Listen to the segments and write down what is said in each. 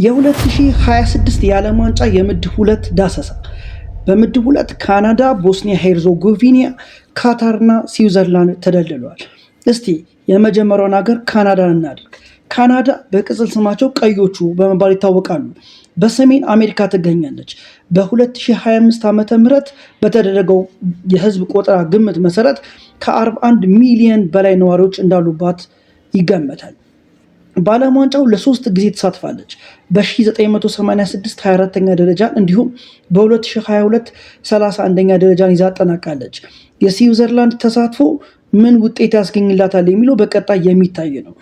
የ2026 የዓለም ዋንጫ የምድብ 2 ዳሰሳ። በምድብ 2 ካናዳ፣ ቦስኒያ ሄርዞጎቪና፣ ካታርና ስዊዘርላንድ ተደልድለዋል። እስቲ የመጀመሪያውን ሀገር ካናዳን እናድርግ። ካናዳ በቅጽል ስማቸው ቀዮቹ በመባል ይታወቃሉ። በሰሜን አሜሪካ ትገኛለች። በ2025 ዓ.ም በተደረገው የህዝብ ቆጠራ ግምት መሰረት ከ41 ሚሊዮን በላይ ነዋሪዎች እንዳሉባት ይገመታል። በዓለም ዋንጫው ለ3 ጊዜ ተሳትፋለች። በ1986 24ኛ ደረጃን እንዲሁም በ2022 31ኛ ደረጃን ይዛ አጠናቃለች። የስዊዘርላንድ ተሳትፎ ምን ውጤት ያስገኝላታል የሚለው በቀጣይ የሚታይ ነው።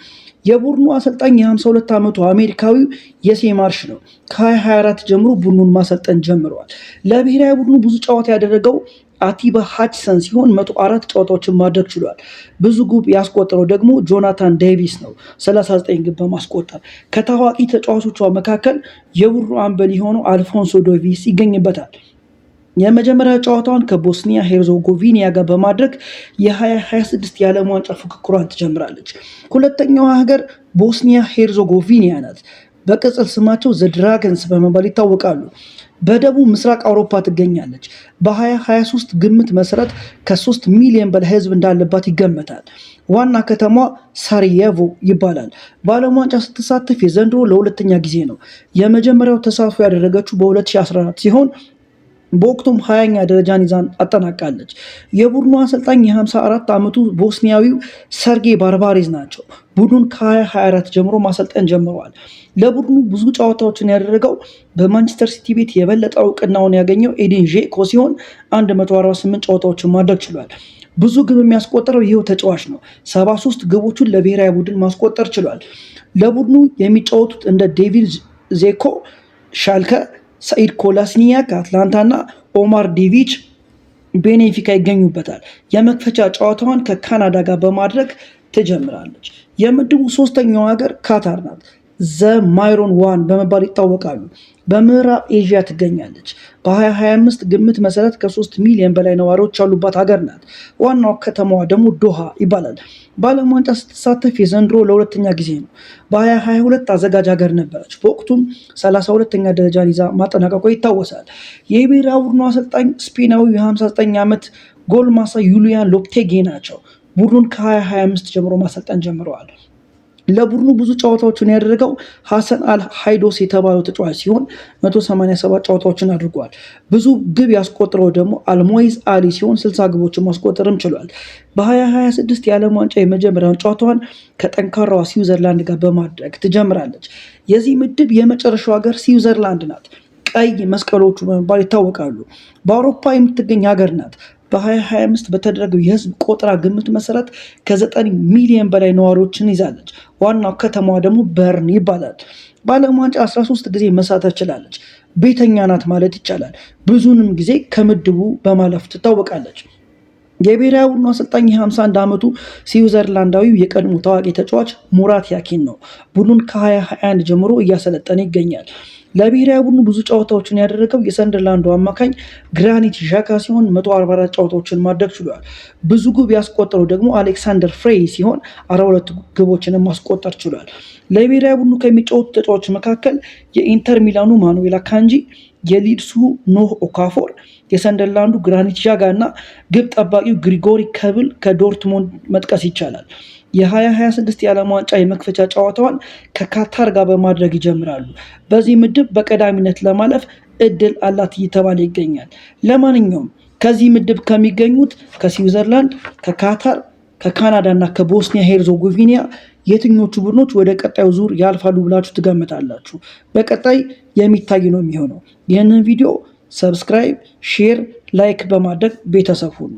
የቡድኑ አሰልጣኝ የ52 ዓመቱ አሜሪካዊው የሴ ማርሽ ነው። ከ2024 ጀምሮ ቡድኑን ማሰልጠን ጀምረዋል። ለብሔራዊ ቡድኑ ብዙ ጨዋታ ያደረገው አቲባ ሃችሰን ሲሆን 104 ጨዋታዎችን ማድረግ ችሏል። ብዙ ግብ ያስቆጠረው ደግሞ ጆናታን ዴቪስ ነው፣ 39 ግብ በማስቆጠር። ከታዋቂ ተጫዋቾቿ መካከል የቡድኑ አምበል የሆነው አልፎንሶ ዴቪስ ይገኝበታል። የመጀመሪያ ጨዋታዋን ከቦስኒያ ሄርዞጎቪና ጋር በማድረግ የ2026 የዓለም ዋንጫ ፉክክሯን ትጀምራለች። ሁለተኛዋ ሀገር ቦስኒያ ሄርዞጎቪና ናት። በቅጽል ስማቸው ዘ ድራገንስ በመባል ይታወቃሉ። በደቡብ ምስራቅ አውሮፓ ትገኛለች። በ2023 ግምት መሰረት ከ3 ሚሊዮን በላይ ህዝብ እንዳለባት ይገመታል። ዋና ከተማዋ ሳራየቮ ይባላል። በዓለም ዋንጫ ስትሳተፍ የዘንድሮ ለሁለተኛ ጊዜ ነው። የመጀመሪያው ተሳትፎ ያደረገችው በ2014 ሲሆን በወቅቱም 20ኛ ደረጃን ይዛን አጠናቃለች። የቡድኑ አሰልጣኝ የ54 ዓመቱ ቦስኒያዊው ሰርጌ ባርባሬዝ ናቸው። ቡድኑን ከ2024 ጀምሮ ማሰልጠን ጀምረዋል። ለቡድኑ ብዙ ጨዋታዎችን ያደረገው በማንቸስተር ሲቲ ቤት የበለጠ እውቅናውን ያገኘው ኤዲን ዤኮ ሲሆን 148 ጨዋታዎችን ማድረግ ችሏል። ብዙ ግብ የሚያስቆጠረው ይህው ተጫዋች ነው። 73 ግቦችን ለብሔራዊ ቡድን ማስቆጠር ችሏል። ለቡድኑ የሚጫወቱት እንደ ዴቪድ ዜኮ ሻልከ፣ ሰኢድ ኮላሲኒያክ አትላንታ እና ኦማር ዴቪች ቤኔፊካ ይገኙበታል። የመክፈቻ ጨዋታዋን ከካናዳ ጋር በማድረግ ትጀምራለች። የምድቡ ሶስተኛው ሀገር ካታር ናት። ዘ ማይሮን ዋን በመባል ይታወቃሉ። በምዕራብ ኤዥያ ትገኛለች። በ2025 ግምት መሰረት ከ3 ሚሊዮን በላይ ነዋሪዎች ያሉባት ሀገር ናት። ዋናው ከተማዋ ደግሞ ዶሃ ይባላል። በዓለም ዋንጫ ስትሳተፍ የዘንድሮ ለሁለተኛ ጊዜ ነው። በ2022 አዘጋጅ ሀገር ነበረች። በወቅቱም 32ኛ ደረጃን ይዛ ማጠናቀቋ ይታወሳል። የብሔራዊ ቡድኑ አሰልጣኝ ስፔናዊ የ59 ዓመት ጎልማሳ ዩሊያን ሎፕቴጊ ናቸው። ቡድኑን ከ2025 ጀምሮ ማሰልጠን ጀምረዋል። ለቡድኑ ብዙ ጨዋታዎችን ያደረገው ሐሰን አል ሃይዶስ የተባለው ተጫዋች ሲሆን 187 ጨዋታዎችን አድርጓል። ብዙ ግብ ያስቆጠረው ደግሞ አልሞይዝ አሊ ሲሆን 60 ግቦችን ማስቆጠርም ችሏል። በ2026 የዓለም ዋንጫ የመጀመሪያውን ጨዋታዋን ከጠንካራዋ ስዊዘርላንድ ጋር በማድረግ ትጀምራለች። የዚህ ምድብ የመጨረሻው ሀገር ስዊዘርላንድ ናት። ቀይ መስቀሎቹ በመባል ይታወቃሉ። በአውሮፓ የምትገኝ ሀገር ናት። በ2025 በተደረገው የህዝብ ቆጠራ ግምት መሰረት ከ9 ሚሊዮን በላይ ነዋሪዎችን ይዛለች። ዋናው ከተማዋ ደግሞ በርን ይባላል። በዓለም ዋንጫ 13 ጊዜ መሳተፍ ችላለች። ቤተኛ ናት ማለት ይቻላል። ብዙንም ጊዜ ከምድቡ በማለፍ ትታወቃለች። የብሔራዊ ቡድኑ አሰልጣኝ የ51 ዓመቱ ስዊዘርላንዳዊው የቀድሞ ታዋቂ ተጫዋች ሙራት ያኪን ነው። ቡድኑን ከ2021 ጀምሮ እያሰለጠነ ይገኛል። ለብሔራዊ ቡድኑ ብዙ ጨዋታዎችን ያደረገው የሰንደርላንዱ አማካኝ ግራኒት ዣካ ሲሆን 144 ጨዋታዎችን ማድረግ ችሏል። ብዙ ግብ ያስቆጠረው ደግሞ አሌክሳንደር ፍሬይ ሲሆን 42 ግቦችን ማስቆጠር ችሏል። ለብሔራዊ ቡድኑ ከሚጫወቱ ተጫዋቾች መካከል የኢንተር ሚላኑ ማኑኤል አካንጂ፣ የሊድሱ ኖህ ኦካፎር፣ የሰንደርላንዱ ግራኒት ዣጋ እና ግብ ጠባቂው ግሪጎሪ ከብል ከዶርትሞንድ መጥቀስ ይቻላል። የ2026 የዓለም ዋንጫ የመክፈቻ ጨዋታዋን ከካታር ጋር በማድረግ ይጀምራሉ። በዚህ ምድብ በቀዳሚነት ለማለፍ እድል አላት እየተባለ ይገኛል። ለማንኛውም ከዚህ ምድብ ከሚገኙት ከስዊዘርላንድ፣ ከካታር፣ ከካናዳ እና ከቦስኒያ ሄርዞጎቪና የትኞቹ ቡድኖች ወደ ቀጣዩ ዙር ያልፋሉ ብላችሁ ትገምታላችሁ? በቀጣይ የሚታይ ነው የሚሆነው። ይህንን ቪዲዮ ሰብስክራይብ፣ ሼር፣ ላይክ በማድረግ ቤተሰብ ሁኑ።